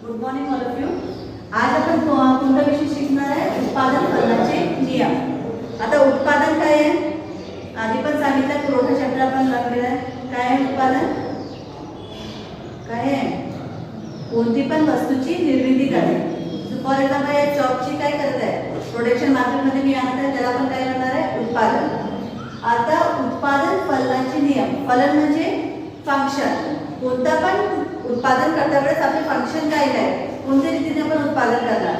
Good morning all of you. आज आपण कोणता विषय शिकणार आहे? उत्पादन फलनाचे नियम. आता उत्पादन काय आहे? आधी पण सांगितलं, पुरवठा चॅप्टर आपण लागलेला आहे. काय आहे उत्पादन? काय आहे? कोणती पण वस्तूची निर्मिती करणे. फॉर एक्झाम्पल या चॉपची काय करत आहे? प्रोडक्शन मार्केटमध्ये मी आणत आहे, त्याला आपण काय म्हणणार आहे? उत्पादन. आता उत्पादन फलनाचे नियम. फलन म्हणजे फंक्शन. कोणता पण उत्पादन करता वेळेस आपले फंक्शन काय आहे, कोणत्या रीतीने आपण उत्पादन करणार.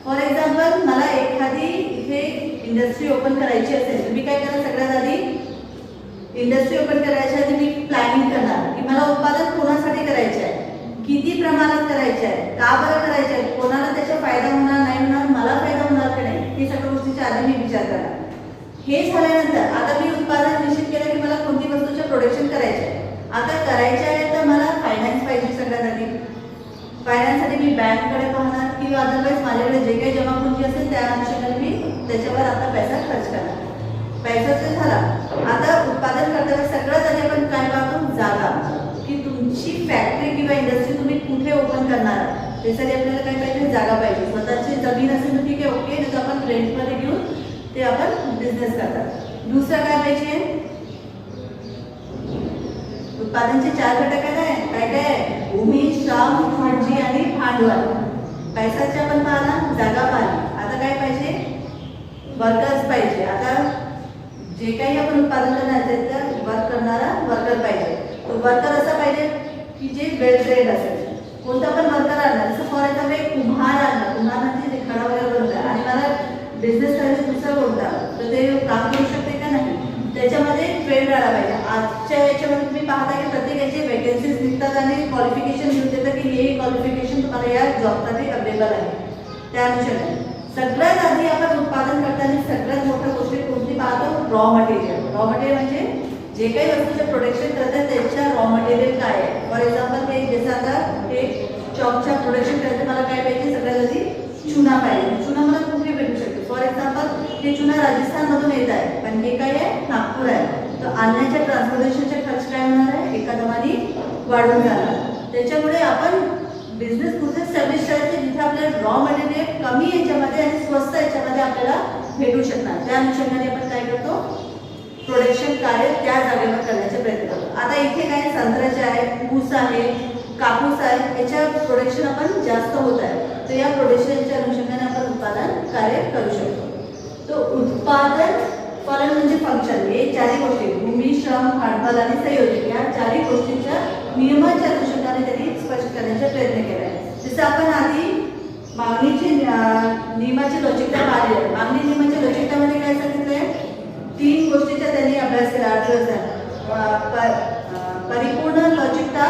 फॉर एक्झाम्पल मला एखादी इथे इंडस्ट्री ओपन करायची असेल तर मी काय करणार? सगळ्यात आधी इंडस्ट्री ओपन करायच्या आधी मी प्लॅनिंग करणार की मला उत्पादन कोणासाठी करायचे आहे, किती प्रमाणात करायचे आहे, का बरं करायचे आहे, कोणाला त्याचा फायदा होणार नाही होणार, मला फायदा होणार की नाही, हे सगळ्या गोष्टीच्या आधी मी विचार करणार. हे झाल्यानंतर आता मी उत्पादन निश्चित केलं की मला कोणती वस्तूचे प्रोडक्शन करायचे आहे. आता करायचे आहे तर मला फायनान्स पाहिजे. सगळ्यात आधी फायनान्ससाठी मी बँककडे पाहणार किंवा अदरवाईज माझ्याकडे जे काही जमापुंजी असेल त्या अनुषंगाने मी त्याच्यावर आता पैसा खर्च करणार. पैसाचं झाला. आता उत्पादन करताना सगळ्यात आधी आपण काय पाहतो? जागा. की तुमची फॅक्टरी किंवा इंडस्ट्री तुम्ही कुठे ओपन करणार, त्यासाठी आपल्याला काय पाहिजे? जागा पाहिजे. स्वतःची जमीन असेल तर ठीक आहे, ओके, नाही तर आपण रेंटमध्ये घेऊन ते आपण बिझनेस करतात. दुसरं काय पाहिजे? उत्पादनचे 4 घटक आहे. काय काय? भूमी, श्रम, खर्ची आणि भांडवल. पैशाचे आपण पाहला, जागा पाहिली. आता काय पाहिजे? वर्कर्स पाहिजे. आता जे काही आपण उत्पादन करणार असेल तर वर्क करणारा वर्कर पाहिजे. तो वर्कर असा पाहिजे की जे वेल ट्रेन्ड असेल. कोणता पण वर्कर आणणार, जसं फॉर एक्झाम्पल एक कुम्हार आणला, कुम्हार म्हणजे खडा वगैरे बनवतात आणि मला बिझनेस करायचं दुसरा कोणता, तर ते काम करू शकते का नाही, त्याच्यामध्ये ट्रेंड राहिला पाहिजे. आजच्या याच्यामध्ये तुम्ही पाहता की प्रत्येक याचे वॅकन्सीज निघतात आणि क्वालिफिकेशन घेऊन देतात की हे क्वालिफिकेशन तुम्हाला या जॉबसाठी अवेलेबल आहे. त्या अनुषंगाने सगळ्यात आधी आपण उत्पादन करताना सगळ्यात मोठ्या गोष्टी कोणती पाहतो? Raw material. रॉ मटेरियल म्हणजे जे काही वस्तूचे प्रोडक्शन करतात त्याच्या रॉ मटेरियल काय आहे. फॉर एक्झाम्पल ते जसं आता हे चॉकच्या प्रोडक्शन करायचं मला काय पाहिजे? सगळ्यात आधी चुना पाहिजे. चुना मला कुठे भेटू शकते? फॉर एक्झाम्पल हे चुना राजस्थानमधून येत आहे पण हे काय आहे? नागपूर आहे. तर आणण्याच्या ट्रान्सपोर्टेशनचा खर्च काय होणार आहे? एकादमाने वाढून जाणार. त्याच्यामुळे आपण बिझनेस कुठे स्टॅब्लिश करायचे जिथे आपल्याला रॉ मटेरियल कमी याच्यामध्ये आणि स्वस्त याच्यामध्ये आपल्याला भेटू शकणार. त्या अनुषंगाने आपण काय करतो? प्रोडक्शन कार्य त्या जागेवर करण्याचा प्रयत्न करतो. आता इथे काय? संत्र्याचे आहे, ऊस आहे, कापूस आहे, याच्या प्रोडक्शन आपण जास्त होत आहे. तर या प्रोडक्शनच्या अनुषंगाने आपण उत्पादन कार्य करू शकतो. तो उत्पादन फलन म्हणजे फंक्शन. हे चारही गोष्टी भूमी, श्रम, भांडवल आणि संयोजक या चारही गोष्टींच्या नियमाच्या अनुषंगाने त्यांनी स्पष्ट करण्याचा प्रयत्न केला आहे. जसं आपण आधी मागणीचे नियमाची लवचिकता पाहिली आहे. मागणी नियमाच्या लवचिकतामध्ये काय सांगितलंय? 3 गोष्टीचा त्यांनी अभ्यास केला. परिपूर्ण लवचिकता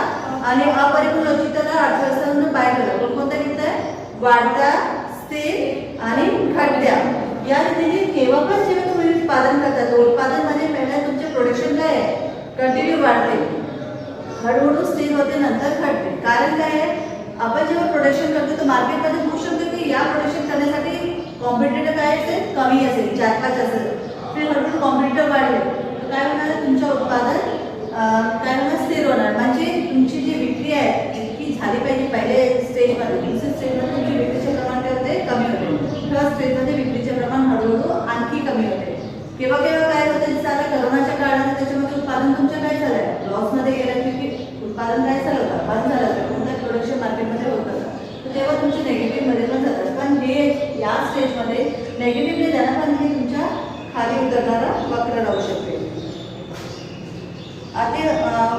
आणि अपरिपूर्ण लवचिकता अर्थव्यवस्थेमधून बाहेर केलं. कोणकोणत्या घेतलंय? वाढत्या, स्थिर आणि घटत्या. या रीतीने केव्हा पण जेव्हा तुम्ही उत्पादन करता उत्पादन मध्ये पहिल्या तुमचे प्रोडक्शन काय आहे? कंटिन्यू वाढते, हळूहळू स्थिर होते, नंतर घटते. कारण काय आहे? आपण जेव्हा प्रोडक्शन करतो तर मार्केटमध्ये होऊ शकतो की या प्रोडक्शन करण्यासाठी कॉम्पिटिटर काय असेल? कमी असेल, 4-5 असेल. फिर हळूहळू कॉम्पिटिटर वाढले तर काय होणार? तुमचं उत्पादन काय होणार? स्थिर होणार. म्हणजे तुमची जी विक्री आहे इतकी झाली पाहिजे पहिले स्टेजमध्ये, दुसऱ्या स्टेजमध्ये तुमची विक्रीचे प्रमाण काय होते? कमी होते. थर्ड स्टेजमध्ये विक्रीचे प्रमाण हळूहळू आणखी कमी होते. केव्हा केव्हा काय होतं? जसं आता करोनाच्या काळात त्याच्यामध्ये उत्पादन तुमचं काय झालंय? लॉसमध्ये गेलं की उत्पादन काय झालं होतं? बंद झालं होतं. कोणतं प्रोडक्शन मार्केटमध्ये होत होतं तर तेव्हा तुमचे नेगेटिव्हमध्ये पण जातात. पण हे या स्टेजमध्ये नेगेटिव्हने जाणं पण हे तुमच्या खाली उतरणारा वक्र राहू शकते. आता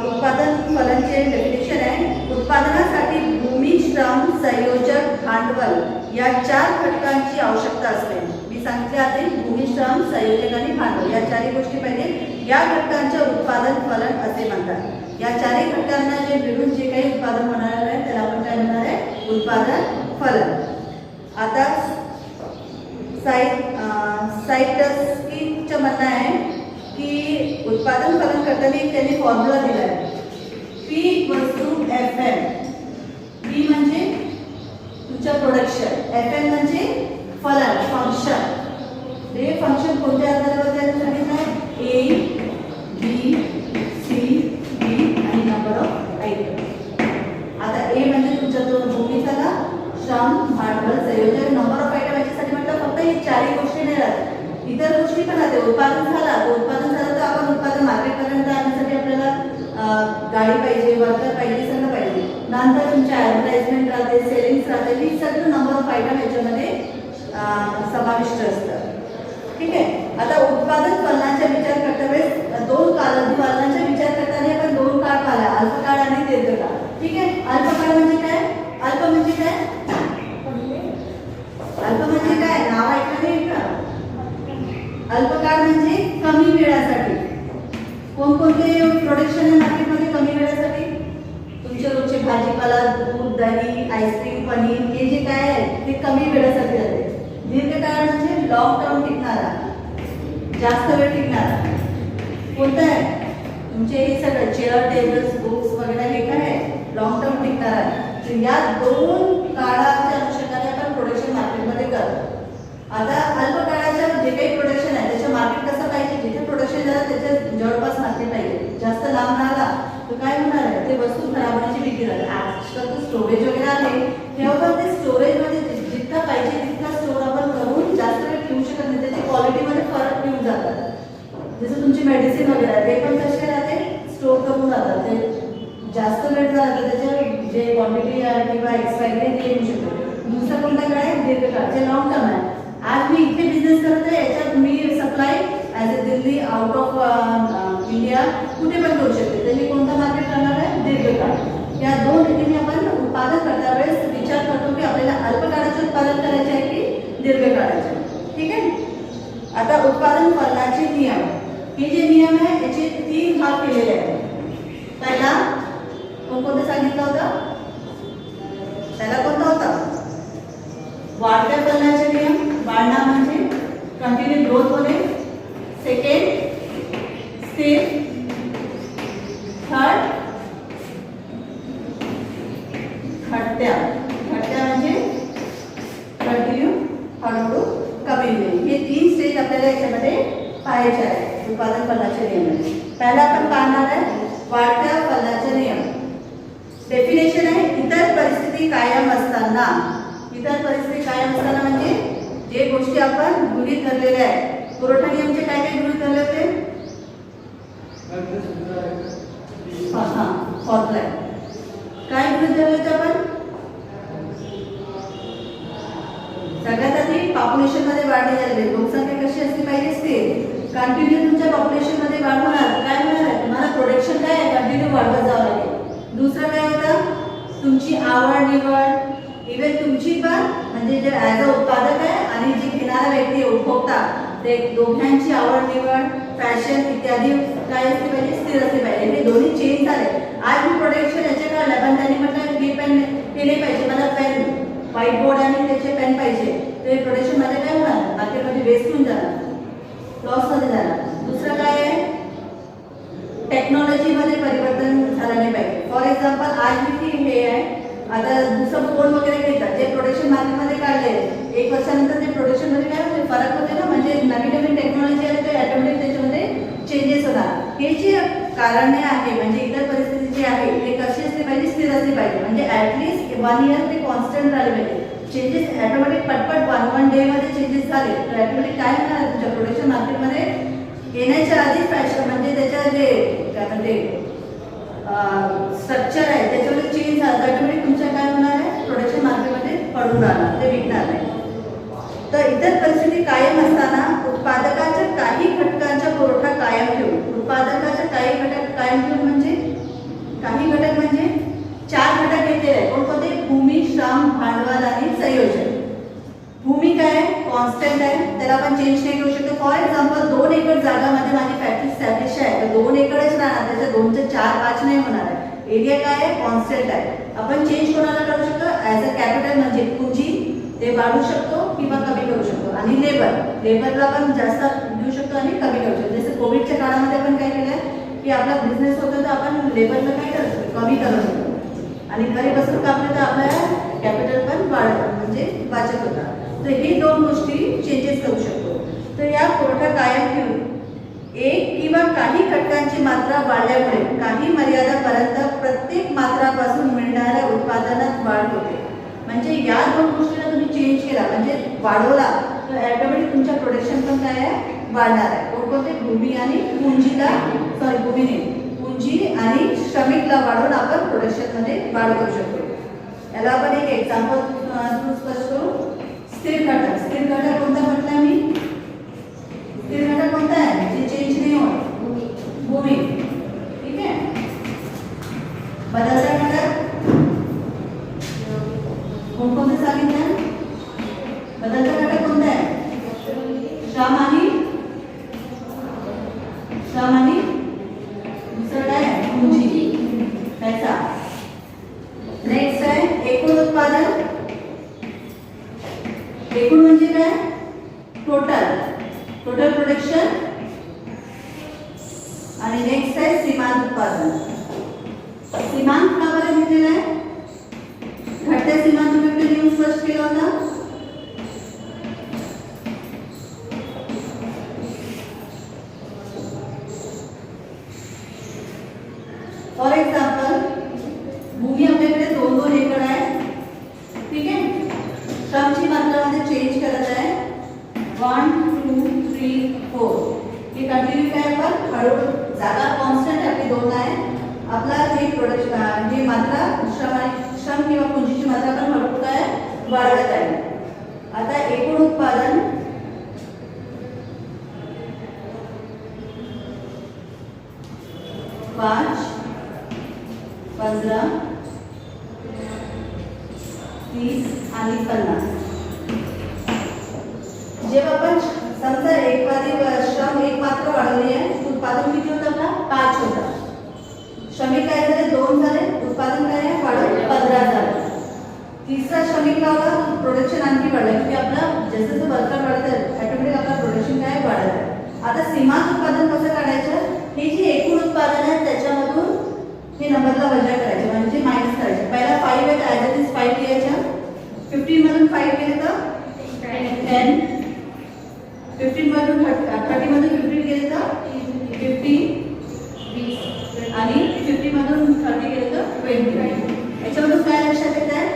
उत्पादन फलनचे डेफिनेशन आहे. उत्पादनासाठी भूमी, श्रम, संयोजक, भांडवल या 4 घटकांची आवश्यकता असते. मी सांगितले आधी भूमी, श्रम, संयोजक आणि भांडवल या 4 गोष्टी पाहिजे. या घटकांचे उत्पादन फलन असे म्हणतात. या 4 घटकांना जे मिळून जे काही उत्पादन होणार आहे त्याला आपण काय म्हणणार आहे? उत्पादन फलन. आता साइटस्कीचं म्हणणं आहे की उत्पादन फलन करताना त्यांनी फॉर्म्युला दिला आहे. P=FM. P म्हणजे तुमचं प्रोडक्शन, FM म्हणजे फलन, फंक्शन. हे फंक्शन कोणत्या आधारावर द्यायचं सांगितलं आहे? A, B, C, D आणि नंबर ऑफ आयटम. आता A म्हणजे तुमचा जो भूमी झाला, पण राहते. उत्पादन झालं तर आपण उत्पादन मार्केटपर्यंत आणण्यासाठी आपल्याला गाडी पाहिजे, वर्कर पाहिजे, सगळं पाहिजे. नंतर तुमची ॲडव्हर्टाइजमेंट राहते, सेलिंग्स राहते, ही सगळं नंबर ऑफ आयटम याच्यामध्ये समाविष्ट असतं. ठीक आहे. आता उत्पादन फलनाचा विचार करता वेळेस दोन कालावधी फलनाचा विचार करताना आपण दोन काळ पाहिला, अल्पकाळ आणि दीर्घकाळ. ठीक आहे. अल्पकाळ म्हणजे काय? अल्प म्हणजे काय? अल्प म्हणजे काय? नाव ऐकलं नाही का? अल्पकाळ म्हणजे कमी वेळासाठी. कोणकोणते प्रोडक्शन आहे मार्केटमध्ये कमी वेळासाठी? तुमचे रोजचे भाजीपाला, दूध, दही, आईस्क्रीम, पनीर हे जे काय आहे ते कमी वेळासाठी जाते. दीर्घकाळ म्हणजे लॉंग टर्म टिकणारा, जास्त वेळ टिकणारा. कोणतं आहे? तुमचे हे सगळं चेअर, टेबल्स, बुक्स वगैरे हे काय आहे? लॉंग टर्म टिकणारा आहे. तर या दोन काळाच्या अनुषंगाने आपण प्रोडक्शन मार्केटमध्ये करतो. आता अल्पकाळाच्या जे काही प्रोडक्शन आहे त्याचं मार्केट कसं पाहिजे? जिथे प्रोडक्शन झालं त्याच्या जवळपास मार्केट पाहिजे. जास्त लांब राहिला तर काय होणार आहे? ते वस्तू खराब होण्याची भीती राहते. आजकाल तर स्टोरेज वगैरे आहे, तेव्हा ते स्टोरेजमध्ये जितका पाहिजे तितका स्टोर आपण करून जास्त वेळ ठेवू शकत नाही. त्याची क्वालिटीमध्ये फरक येऊन जातात. जसं तुमची मेडिसिन वगैरे आहे ते पण कसे राहते? स्टोर करून जातात. ते जास्त वेळ झाला तर त्याच्या जे क्वांटिटी आहे किंवा एक्सपायरी आहे ते येऊ शकतो. दुसरा कोणता काळ आहे? दीर्घकाळ, जे लॉंग टर्म आहे. आज मी इथे बिझनेस करत आहे, याच्यात मी supply as a Delhi, out of India कुठे पण करू शकते. तर मी कोणता मार्केट करणार आहे? दीर्घकाळ. या दोन रीतीने आपण उत्पादन करता वेळेस विचार करतो की आपल्याला अल्पकाळाचे उत्पादन करायचे आहे की दीर्घकाळाचे. ठीक आहे. आता उत्पादन फलनाचे नियम. हे जे नियम आहे याचे 3 भाग केलेले आहेत. पहिला कोणतं सांगितलं होतं? पहिला कोणता होता? वाढत्या फलनाचे नियम. वाढणं म्हणजे कंटिन्यू ग्रोथ होणे. सेकंड स्थिर. थर्ड घटत्या. घटत्या म्हणजे कंटिन्यू हळूहळू कमी होणे. हे 3 स्टेज आपल्याला याच्यामध्ये पाहायचे आहे उत्पादन फलनाचे नियम. पहिला आपण पाहणार आहे वाढत्या फलनाचे नियम. डेफिनेशन आहे इतर परिस्थिती कायम असताना. इतर परिस्थिती कायम असताना म्हणजे जे गोष्टी आपण गृहीत धरलेल्या आहेत. पुरवठा नियमचे काय काय गृहीत धरले होते? काय गृहीत धरले होते आपण? सगळ्यात आधी पॉप्युलेशन मध्ये वाढ झालेली. लोकसंख्या कशी असली पाहिजे? स्थिर. कंटिन्यू तुमच्या पॉप्युलेशन मध्ये वाढ होणार. काय होणार आहे? तुम्हाला प्रोडक्शन काय आहे? कंटिन्यू वाढवत जावं लागेल. दुसरं काय होतं? तुमची आवड निवड, इव्हन तुमची पण म्हणजे जे ॲज अ उत्पादक आहे आणि जी घेणारा व्यक्ती उपभोक्ता ते दोघांची आवड निवड, फॅशन इत्यादी काय असली पाहिजे? स्थिर असली पाहिजे. हे दोन्ही चेंज झाले. आज मी प्रोडक्शन याचे काढलं पण त्यांनी म्हटलं हे पेन हे नाही पाहिजे, मला पेन व्हाईट बोर्ड आणि त्याचे पेन पाहिजे. तर हे प्रोडक्शन मध्ये काय होणार? मार्केटमध्ये वेस्ट होऊन जाणार, लॉसमध्ये जाणार. दुसरं काय आहे? टेक्नॉलॉजीमध्ये परिवर्तन झालं नाही पाहिजे. फॉर एक्झाम्पल आज मी हे आहे आता दुसरं फोन वगैरे घेतात जे प्रोडक्शन मार्केटमध्ये काढले 1 वर्षानंतर ते प्रोडक्शनमध्ये काय होते? फरक होते ना. म्हणजे नवीन नवीन टेक्नॉलॉजी आली तर ऑटोमॅटिक त्याच्यामध्ये चेंजेस होणार. हे जे कारणे आहे म्हणजे इतर परिस्थिती जी आहे ते कशी असली पाहिजे? स्थिर असली पाहिजे. म्हणजे ॲटलिस्ट 1 इयर ते कॉन्स्टंट राहिले पाहिजे. चेंजेस ऑटोमॅटिक पटपट 1 डे मध्ये चेंजेस झाले तर ऑटोमॅटिक काय होणार आहे? तुमच्या प्रोडक्शन मार्केटमध्ये येण्याच्या आधी फॅशन म्हणजे त्याच्या जे काय म्हणते स्ट्रक्चर आहे त्याच्यामध्ये चेंज झालं तर ऑटोमॅटिक तुमच्या काय होणार आहे? प्रोडक्शन मार्केटमध्ये पडून राहणार, ते विकणार नाही. तर इतर परिस्थिती कायम असताना उत्पादकाच्या काही घटकांचा पुरवठा कायम ठेवून. उत्पादकाच्या काही घटक कायम ठेवून म्हणजे काही घटक म्हणजे 4 घटक घेतलेले आहेत. कोणकोणते? भूमी, श्रम, भांडवल आणि संयोजन. भूमी काय आहे? कॉन्स्टंट आहे, त्याला आपण चेंज नाही करू शकतो. फॉर एक्झाम्पल 2 एकर जागामध्ये माझी फॅक्टरी स्टॅब्लिश आहे तर 2 एकरच राहणार, त्याच्या 2 चे 4-5 नाही होणार आहे. एरिया काय आहे? कॉन्स्टंट आहे. आपण चेंज कोणाला करू शकतो? ॲज अ कॅपिटल म्हणजे पुंजी ते वाढवू शकतो किंवा कमी करू शकतो. आणि लेबरला पण जास्त देऊ शकतो आणि कमी करू शकतो. जसं कोविडच्या काळामध्ये आपण काय केलं की आपला बिझनेस होता तर आपण लेबरला काय करू शकतो? कमी करू शकतो आणि घरी बसून कापले तर आपल्याला कॅपिटल पण म्हणजे वाचत होता. तर हे 2 गोष्टी चेंजेस करू शकतो. तर या पुरवठा कायम ठेवून एक किंवा काही घटकांची मात्रा वाढल्यामुळे काही मर्यादापर्यंत प्रत्येक मात्रापासून मिळणाऱ्या उत्पादनात वाढ होते. म्हणजे या 2 गोष्टीला तुम्ही चेंज केला म्हणजे वाढवला तर ऑटोमॅटिक तुमच्या प्रोडक्शन पण काय आहे? वाढणार आहे. कोणकोणते? भूमी आणि पुंजीला, सॉरी भूमी नाही, पुंजी आणि श्रमिकला वाढवून आपण प्रोडक्शनमध्ये वाढ करू शकतो. याला आपण एक एक्झाम्पल स्पष्ट करू. स्थिर घटक. स्थिर घटक कोणता म्हटला मी? स्थिर घटक कोणता आहे? जे चेंज नाही होत. भूमी. ठीक आहे. बदलता घटक कोणकोणते सांगितलं? बदलता घटक कोणता आहे? श्रम आणि दुसरं काय आहे? पुंजी, पैसा. नेक्स्ट आहे एकूण उत्पादन. एकूण म्हणजे काय? Total production. आणि नेक्स्ट आहे सीमांत उत्पादन. सीमांत का बरं घेतलेला आहे? घटत्या सीमांत तुम्ही लिहून स्पष्ट केला होता. फॉर एक्झाम्पल भूमी आपल्याकडे 2-2 एकर आहे. ठीक आहे. श्रमची मात्रा मध्ये चेंज करत आहे. 1 2 3 4 हे कंटिन्यू काय आपण हळूहळू, जागा कॉन्स्टंट आपली 2 आहे. आपला हे प्रोडक्शन ही मात्रा श्रम किंवा पुंजीची मात्रा पण हळूहळू काय वाढत आहे. आता एकूण उत्पादन पाच 15 30 आणि 50. जेव्हा आपण समजा एखादी श्रम एक मात्र वाढवली आहे, उत्पादन किती होतं आपला? 5 होता. श्रमिक काय झाले? 2 झाले. उत्पादन काय आहे? वाढून 15 झालं. तिसरा श्रमिक लावला, प्रोडक्शन आणखी वाढलं की आपलं जसं जसं वर्कर वाढतं ऑटोमॅटिक आपलं प्रोडक्शन काय वाढत आहे. आता सीमांत उत्पादन कसं काढायचं? हे जे एकूण उत्पादन आहे त्याच्यामधून हे नंबरला वजा करायचे, म्हणजे मायनस करायचे. पहिला 5 आहे, ॲज इट इज 5 लिहायचं. 15 मधून 5 गेले तर 10. 15 मधून 30 मधून 15 गेले तर 50 आणि 50 मधून 30 गेले तर 20. याच्यामधून काय लक्षात येत आहे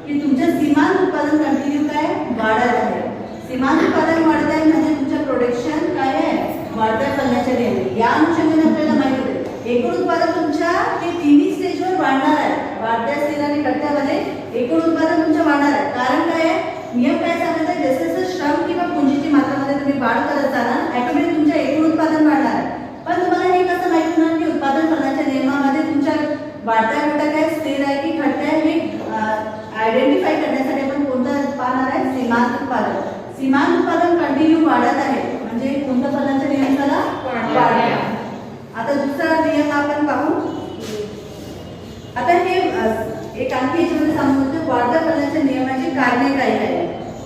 की तुमचं सीमांत उत्पादन कंटिन्यू काय वाढत आहे. सीमांत उत्पादन वाढत आहे म्हणजे तुमचं प्रोडक्शन काय आहे? वाढत्या फलनाच्या नियमाने. या अनुषंगाने आपल्याला माहिती होते एकूण उत्पादन तुमच्या हे तिन्ही स्टेजवर वाढणार आहे. वाढत्या, स्थिर आणि घटत्यामध्ये एकूण उत्पादन तुमचं वाढणार आहे. कारण काय आहे? नियम काय सांगत आहे? जसं जसं श्रम किंवा पुंजीची मात्रामध्ये तुम्ही वाढ करत जाणार ऑटोमॅटिक तुमचं एकूण उत्पादन वाढणार आहे. पण तुम्हाला हे कसं माहिती होणार की उत्पादन फलनाच्या नियमामध्ये तुमच्या वाढत्या घटक आहे, स्थिर आहे की घटत्या आहे हे आयडेंटिफाय करण्यासाठी आपण कोणतं पाहणार आहे? सीमांत उत्पादन. सीमांत उत्पादन कंटिन्यू वाढत आहे म्हणजे कोणत्या फलनाच्या नियमाला वाढ. आता दुसरा नियम आपण पाहू. आता हे एक आणखी याच्यामध्ये सांगतो वाढत्या फलनाच्या नियमाची कारणे काय काय.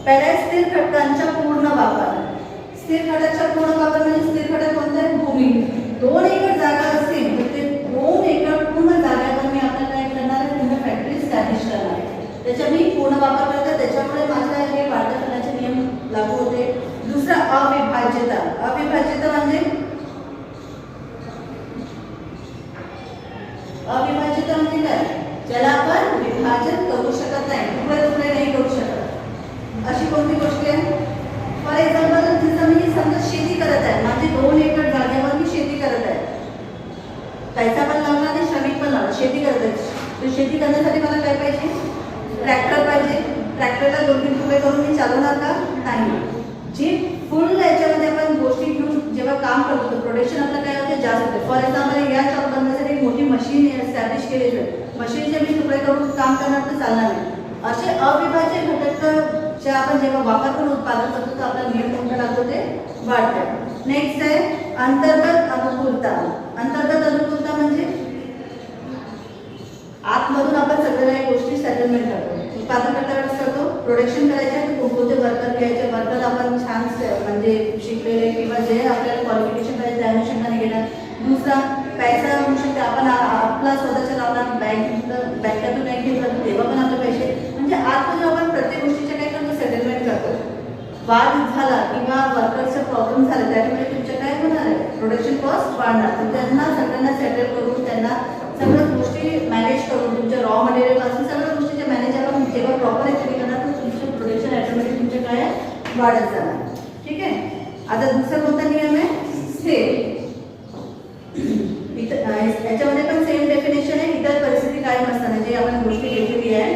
पहिला स्थिर घटकांचा पूर्ण वापर. स्थिर घटकाचा पूर्ण वापर म्हणजे स्थिर घटक कोणता आहे? भूमी. 2 एकर जागा असेल तर ते 2 एकर पूर्ण जागेवर मी आपल्याला काय करणार आहे? पूर्ण फॅक्टरी स्टॅब्लिश करणार आहे. त्याच्या मी पूर्ण वापर करते, त्याच्यामुळे माझा हे वाढत्या फलनाचे नियम लागू होते. दुसरा अविभाज्यता. अविभाज्यता म्हणजे काय? ज्याला आपण विभाजन करू शकत नाही, तुकडे नाही करू शकत. अशी कोणती गोष्ट आहे? फॉर एक्झाम्पल जसं मी समजा शेती करत आहे, माझी 2 एकर जागेवर मी शेती करत आहे. पैसा पण लावला आणि श्रमिक पण लावला, शेती करत आहे. तर शेती करण्यासाठी मला काय पाहिजे? ट्रॅक्टर पाहिजे. ट्रॅक्टरला 2-3 रुपये करून मी चालवणार का? नाही. जी फुल याच्यामध्ये आपण गोष्टी घेऊन जेव्हा काम करतो प्रोडक्शन आपलं काय होते? जास्त होते. फॉर एक्झाम्पल या जॉब करण्यासाठी एक मोठी मशीन एस्टॅब्लिश केलेली आहे. मशीनचे मी तुकडे करून काम करणार तर चालणार नाही. असे अविभाज्य घटक आपण जेव्हा वापर करून उत्पादन करतो तर आपला नियम कोणता लागतो? ते वाढतं. नेक्स्ट आहे अंतर्गत अनुकूलता. अंतर्गत अनुकूलता म्हणजे आतमधून आपण सगळ्या गोष्टी सेटलमेंट करतो. उत्पादन करता करतो, प्रोडक्शन करायचे तर कोणते वर्कर घ्यायचे, वर्कर आपण छान म्हणजे शिकलेले किंवा जे आपल्याला क्वालिफिकेशन पाहिजे त्या अनुषंगाने घेणार. दुसरा पैसा होऊ शकते, आपण आपला स्वतःच्या लावणार, बँकेतून नाही घेतलं तेव्हा पण आपले पैसे, म्हणजे आतमध्ये आपण प्रत्येक गोष्टीच्या काय करतो? सेटलमेंट करतो. वाद झाला किंवा वर्करचा प्रॉब्लेम झाला त्यामुळे तुमच्या काय होणार आहे? प्रोडक्शन कॉस्ट वाढणार. तर त्यांना सगळ्यांना सेटल करून त्यांना सगळ्या गोष्टी मॅनेज करून तुमच्या रॉ मटेरियल पासून सगळ्या गोष्टीचे मॅनेज आपण जेव्हा प्रॉपर ॲक्च्युअली करणार तर तुमचं प्रोडक्शन ऑटोमॅटिक तुमचे काय वाढत जाणार. ठीक आहे. आता दुसरा कोणता नियम आहे? स्थिर. याच्यामध्ये पण सेम डेफिनेशन आहे. इतर परिस्थिती कायम असताना, जे आपण गोष्टी घेतलेली आहे,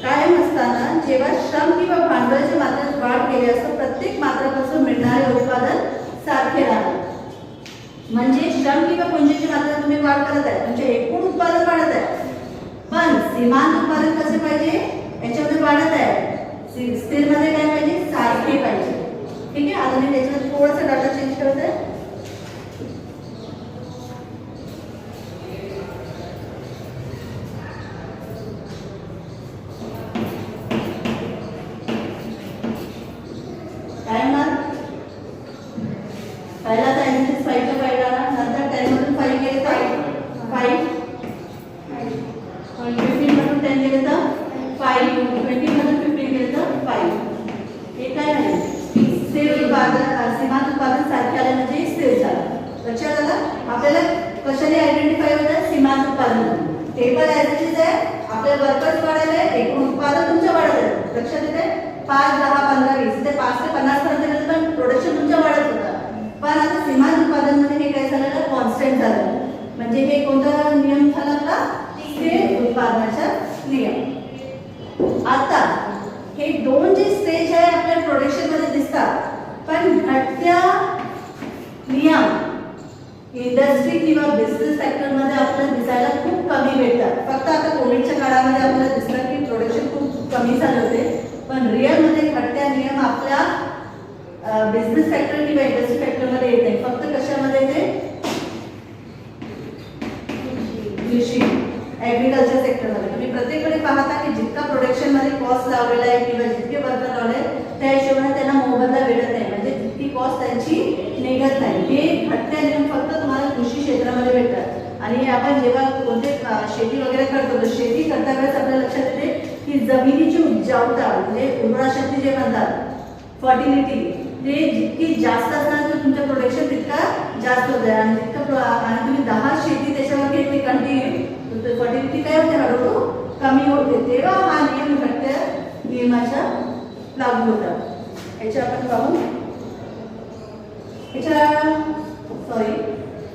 कायम असताना जेव्हा श्रम किंवा भांडवलाच्या मात्रेत वाढ केली असता प्रत्येक मात्रापासून मिळणारे उत्पादन सारखे राहणार. म्हणजे श्रम किंवा पुंजीची मात्रा तुम्ही वाढ करत आहे, तुमचे एकूण उत्पादन वाढत आहे, पण सीमांत उत्पादन कसे पाहिजे याच्यामध्ये वाढत आहे. स्थिर मध्ये काय पाहिजे? सारखे पाहिजे. ठीक आहे. आता मी त्याच्यामध्ये थोडासा डाटा चेंज करते. काय होणार? पहिला तर एनसीस 5 चा फाइल आला, नंतर 10 मधून 5 गेले तर 5, 15 मधून 10 गेले तर 5, 20 मधून 15 गेले तर 5. हे काय आहे? स्थिर उत्पादन. सीमांत उत्पादन सारखे आले म्हणजे स्थिर झालं. लक्षात आलं? आपल्याला कशाने आयडेंटिफाय होतं? सीमांत उत्पादन. टेबल ॲज इट इज आहे. आपले वर्कर्स वाढले, एकूण उत्पादन तुमचं वाढत आहे. लक्षात येते? 5, 10, 15, 20 ते 5 ते 50 पर्यंत गेलं पण प्रोडक्शन तुमचं वाढत होतं. पण आता सीमांत उत्पादन मध्ये हे काय झालं? कॉन्स्टंट झालं. म्हणजे हे कोणता नियम झाला आपला? स्थिर उत्पादनाचा नियम. आता हे दोन जे स्टेज आहे आपल्या प्रोडक्शन मध्ये दिसतात, पण घटत्या नियम इंडस्ट्री किंवा बिझनेस सेक्टर मध्ये आपल्याला दिसायला खूप कमी भेटतात. फक्त आता कोविडच्या काळामध्ये आपल्याला दिसलं की प्रोडक्शन खूप कमी झाले होते, पण रिअल मध्ये घटत्या नियम आपल्या बिझनेस सेक्टर किंवा इंडस्ट्री सेक्टर मध्ये येत नाही. फक्त कशामध्ये येते? कृषी, ऍग्रिकल्चर सेक्टर मध्ये. तुम्ही प्रत्येककडे पाहता की जितका प्रोडक्शन मध्ये कॉस्ट लावलेला आहे किंवा जितके वर्कर लावले त्या हिशोबाने त्यांना मोबदला भेटत नाही, म्हणजे जितकी कॉस्ट त्यांची निघत नाही. हे घटत्या नियम फक्त तुम्हाला कृषी क्षेत्रामध्ये भेटतात. आणि आपण जेव्हा कोणते शेती वगैरे करतो तर शेती करता वेळेस आपल्या लक्षात येते की जमिनीची उपजाऊता म्हणजे उर्वरा शक्ती जे म्हणतात, फर्टिलिटी, ते जितकी जास्त असणार तर तुमचं प्रोडक्शन तितका जास्त होतं. आणि आणि तुम्ही 10 शेती त्याच्यावर घेतली कंटिन्यू तर फर्टिलिटी काय होते? हळूहळू कमी होते. तेव्हा हा नियम घटत्या नियमाच्या लागू होतात. याच्या आपण पाहू.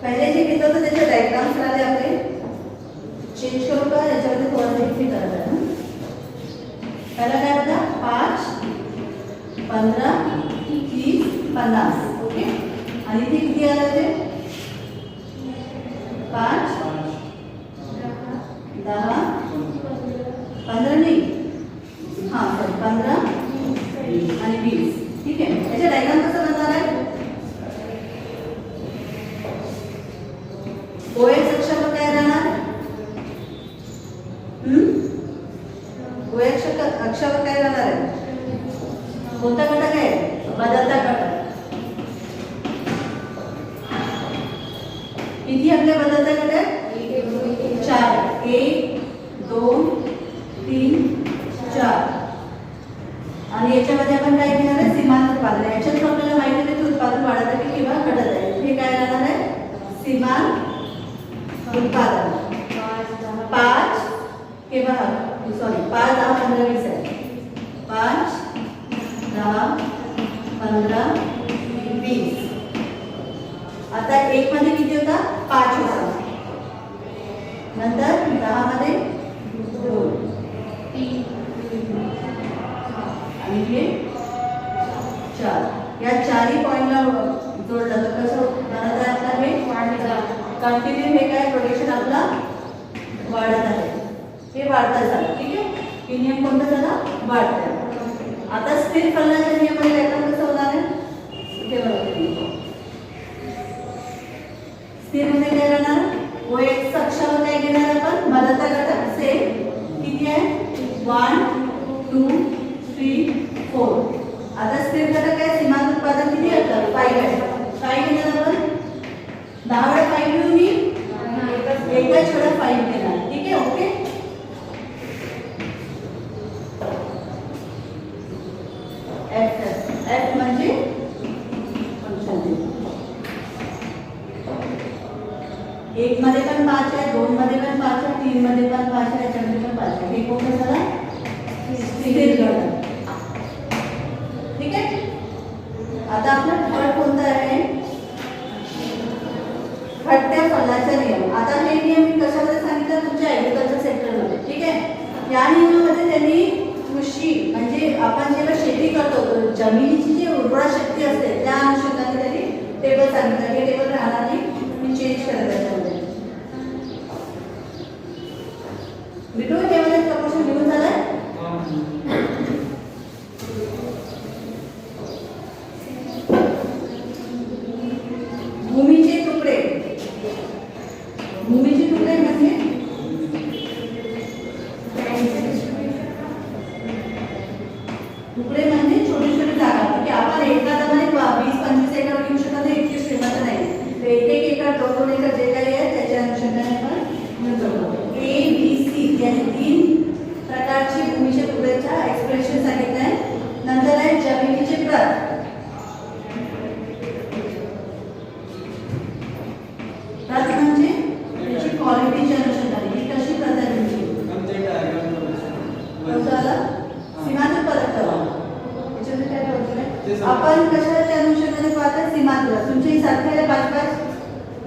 पहिले जे घेतलं होतं त्याचे डायग्राम्स आले आपले. चेंज करू का? याच्यामध्ये थोडंसं इथे करत आहे. पहिला काय होता? 5, 15, 30, 50. ओके. आणि इथे किती आले होते? 5, 10, 15 नाही, हां सॉरी 15 आणि 20. ठीक आहे. याचे डायग्राम कसं बनणार आहे? ओएक्स अक्षावर काय राहणार? ओएक्स अक्षावर काय राहणार आहे? कोणता घटक आहे? बदलता घटक. किती आपले बदलता घटक? 4. 1, 2, 3, 4. आणि याच्यामध्ये आपण काय घेणार आहे? सीमांत उत्पादन. याच्यात आपल्याला माहिती आहे की उत्पादन वाढत आहे किंवा घटत आहे. हे काय राहणार आहे? सीमांत उत्पादन. 5 किंवा सॉरी 5, 10, 15, 20 आहे. 5, 10, 15, 20. आता 1 मध्ये किती होता? 5 होता. नंतर 10 मध्ये 2, 3 आणि हे 4. या चारही पॉइंटला जोडलं तर कसं बनत आहे आपला? हे कंटिन्यू हे काय प्रोडक्शन आपला वाढत आहे. हे वाढतं झालं. ठीक आहे. हे नियम कोणता झाला? वाढतं. आता स्थिर फलनाच्या नियमाने व्याकरण कसं होणार आहे? इथे बघा. स्थिर मध्ये काय राहणार? ओएक्स अक्षावर काय घेणार आपण? बदलता घटक सेम. किती आहे? 1, 2, 3, 4. आता स्थिर घटक आहे. सीमांत उत्पादन किती असतं? 5 आहे. काय घेणार आपण? 10 वेळा 5 घेऊन मी एकच वेळा 5 घेणार. ठीक आहे. ओके. एफ म्हणजे फंक्शन. 1 मध्ये पण 5 आहे, 2 मध्ये पण 5 आहे, 3 मध्ये पण 5 आहे, 4 मध्ये पण 5 आहे. हे कोणतं झालं? स्थिर घटक. ठीक आहे. आता आपला थर्ड कोणता आहे? सांगितलं हे टेबल राहणार नाही, मी चेंज करत त्याच्यामध्ये. बिटू टेबल प्रपोर्शन लिहून झालंय. भूमीचे तुकडे, भूमीचे तुकडे म्हणजे तुकडे म्हणजे छोटी छोटी जागा, की आपण एकादमाने 20-25 एकर घेऊ शकत नाही, इतकी श्रीमंत नाही. तर 1-1 एकर 2-2 एकर जे काही आहे त्याच्या अनुषंगाने आपण म्हणतो. ए बी सी याने 3 प्रकारची भूमीच्या तुकड्याच्या एक्सप्रेशन सांगितलं आहे. नंतर आहे जमिनीचे प्रत. प्रत म्हणजे त्याची क्वालिटीच्या अनुषंगाने ही कशी प्रत आहे तुमची. सीमांत परत त्याच्यामध्ये काय बोलतोय आपण कशाच्या अनुषंगाने पाहता. सीमांत तुमच्या सारख्याला 5-5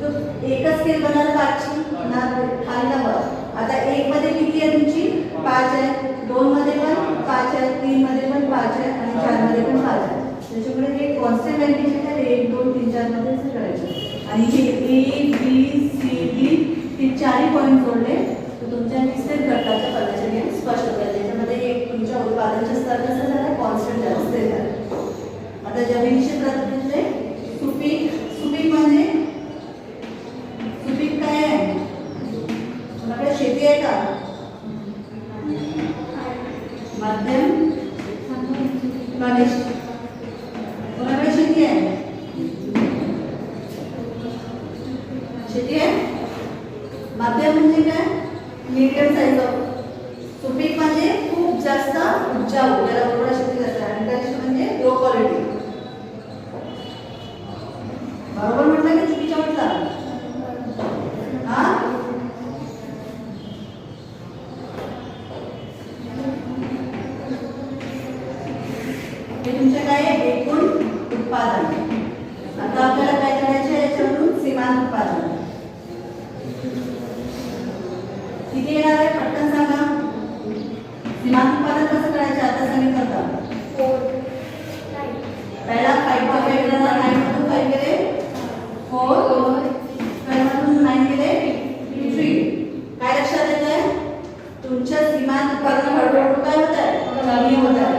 जो एकच स्केल बनायला 5ची ना खाली वर. आता 1 मध्ये किती आहे तुमची 5 आहे, 2 मध्ये पण 5 आहे, 3 मध्ये पण 5 आहे आणि 4 मध्ये पण 5 आहे. त्याच्यामुळे हे कॉन्स्टंट व्हॅल्यूचे आहे 1 2 3 4 मध्ये असं करायचं. आणि हे ए बी सी डी हे 4 पॉईंट जोडले तर तुमच्या निश्चित घटकाच्या पदाचे नियम स्पष्ट होतात. त्याच्यामध्ये एक तुमच्या उत्पादनाचे स्तर कसं झालं कॉन्स्टंट जास्त येतात. आता जमिनीचे प्रत म्हणजे सुपीक. सुपीक म्हणजे सुपीक काय आहे. तुमच्याकडे शेती आहे का. मध्यम कनिष्ठ कोणाकडे शेती आहे. शेती आहे. मध्यम म्हणजे काय मीडियम साईज ऑफ. सुपीक म्हणजे खूप जास्त उपजाऊ याला थोडा शेती जास्त. आणि कनिष्ठ म्हणजे लो क्वालिटी. बरोबर म्हटलं की चुकीचं म्हटलं. हा हे तुमच्या काय एकूण उत्पादन. आता आपल्याला काय करायचं आहे याच्यावरून सीमांत उत्पादन किती येणार आहे पटकन सांगा. सीमांत उत्पादन कसं करायचं आता सांगितलं होतं. पहिला 5 च्या 9 मधून 5 गेले 4, 12 मधून 9 गेले 3. काय लक्षात येतंय तुमच्या सीमांत उत्पादन हळूहळू काय होत आहे कमी होत आहे.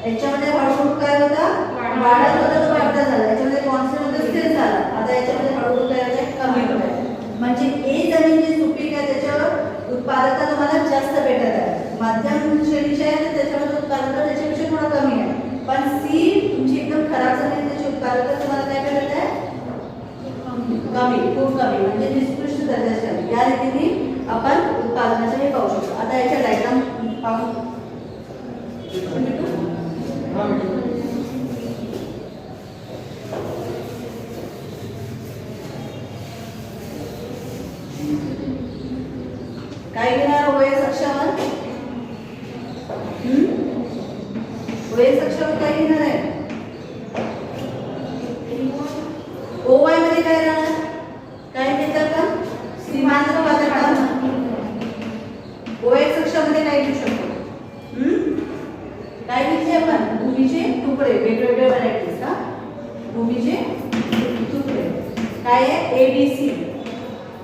याच्यामध्ये हळूहळू काय होता वाढत होता तो वाढता झाला. याच्यामध्ये कॉन्स्टंट होतं स्थिर झाला. आता याच्यामध्ये हळूहळू काय होत आहे कमी होत आहे. म्हणजे ए जमीन जी सुपीक आहे त्याच्यावर उत्पादकता तुम्हाला जास्त भेटत आहे. मध्यम श्रेणीची आहे तर त्याच्यामध्ये उत्पादकता त्याच्यापेक्षा थोडं कमी आहे. पण सी तुमची एकदम खराब झाली त्याची उत्पादकता तुम्हाला काय भेटत आहे कमी, खूप कमी म्हणजे निकृष्ट दर्जाची आहे. या रीतीने आपण उत्पादनाचे हे पाहू शकतो. आता याच्या डायग्राम पाहू. काय घेणार ओएस अक्षावर. ओएस अक्षावर काय घेणार आहे. ओवाय मध्ये काय राहणार काय घेतात का सीमांत उत्पादकता. ओएस अक्षामध्ये काय घेऊ शकतो. काय घेतले आपण भूमीचे तुकडे वेगवेगळे व्हरायटीज का. भूमीचे तुकडे काय आहे A B C.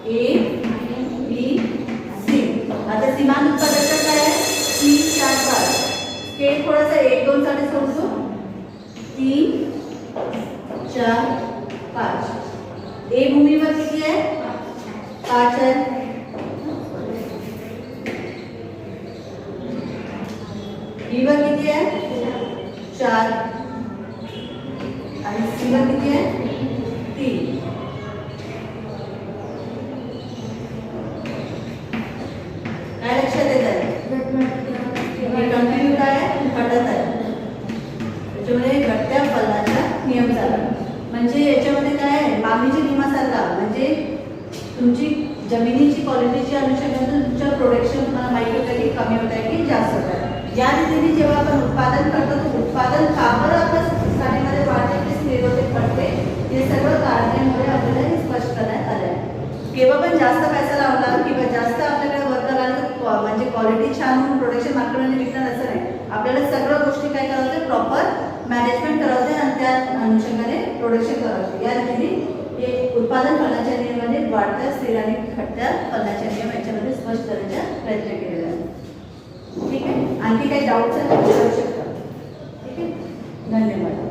A B C. आता सीमांत उत्पादकता काय आहे 3 4 5. स्केल थोडासा 1 2 साठी सोडतो. 3 4 5. ए भूमीवर किती आहे 5 आहे. बी वर किती आहे 4 आणि सी वर किती आहे 3. काय लक्षात येत आहे हे कंटिन्यू काय आहे घटत आहे. त्याच्यामुळे घटत्या फलनाचा नियम झाला. म्हणजे याच्यामध्ये काय आहे मागणीच्या नियमासारखा. म्हणजे तुमची जमिनीची क्वालिटीची अनुषंगाने तुमच्या प्रोडक्शन तुम्हाला माहिती होतं की कमी होत आहे की जास्त होत आहे. या रीतीने जेव्हा आपण उत्पादन करतो तर उत्पादन का बरं आपल्या साडीमध्ये वाढते की स्थिर होते पडते हे सगळं कारणामुळे आपल्याला हे स्पष्ट करण्यात आलं आहे. केव्हा पण जास्त पैसा लावला किंवा जास्त आपल्याकडे वर्कर आलं तर म्हणजे क्वालिटी छान होऊन प्रोडक्शन मार्केटमध्ये विकणार असं नाही. आपल्याला सगळ्या गोष्टी काय करावं प्रॉपर मॅनेजमेंट करावं आणि त्या अनुषंगाने प्रोडक्शन करावं. या रीतीने हे उत्पादन फलनाच्या नियमाने वाढत्या स्थिर आणि घटत्या फलनाच्या नियम याच्यामध्ये स्पष्ट करण्याचा प्रयत्न केलेला आहे. ठीक आहे, आणखी काही डाऊट्स आहेत विचारू शकता. ठीक आहे, धन्यवाद.